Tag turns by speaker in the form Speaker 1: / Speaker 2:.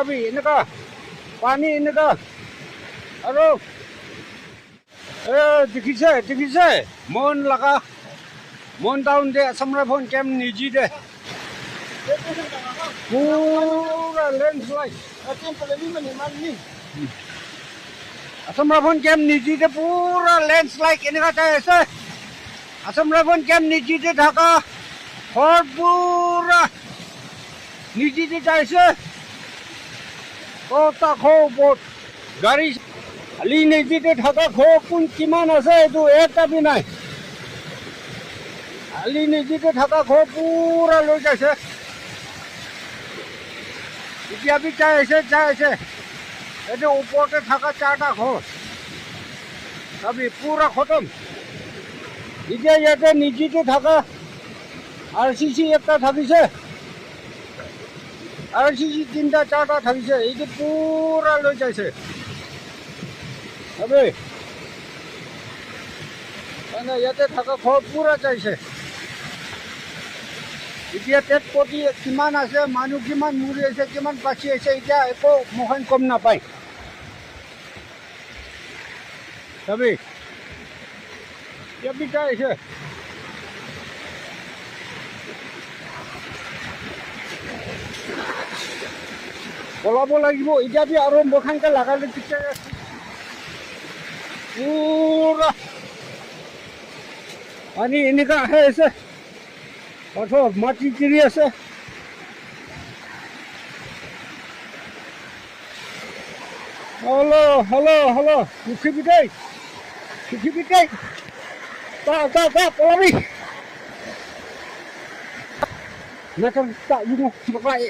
Speaker 1: Pulabi ini ka pani ini ka aro dikise mon laka mon down de Assam Rifle Camp niji de pura landslide Assam Rifle Camp niji de pura landslide ini ka chaise Assam Rifle Camp niji de Dhaka hot pura niji de chaise kota kho bot gari ali niji de Dhaka kho pun kiman ase etu ekta bi nai ali niji de Dhaka kho pura loi jaise এতিয়া B চাই আছে এতে ওপৰতে থাকা চাৰটা ঘৰ সবই পুৰা খতম এতিয়া ইয়াতে নিজিতে থাকা আৰচিচি একটা থাকিছে আৰচিচি তিনটা চাৰটা থাকিছে এইটো পুৰা লৈ যাইছে সবই মানে ইয়াতে থাকা ঘৰ পুৰা চাইছে এতিয়া তেত কোটি কিমান আছে মানুহ কিমান মৰি আছে কিমান বাচি আছে এতিয়া একো মহান কম নাপায় সবই এতিয়া বিচাৰ আছে পলাব লাগিব এতিয়া বি আৰু মখানকে লাগালে পিছে পুৰা পানী এনেকুৱা আহে আছে পাথৰ মাটি চিৰি আছে হ্যালো সুখিবিটাই তা পলাবি না tak you pakai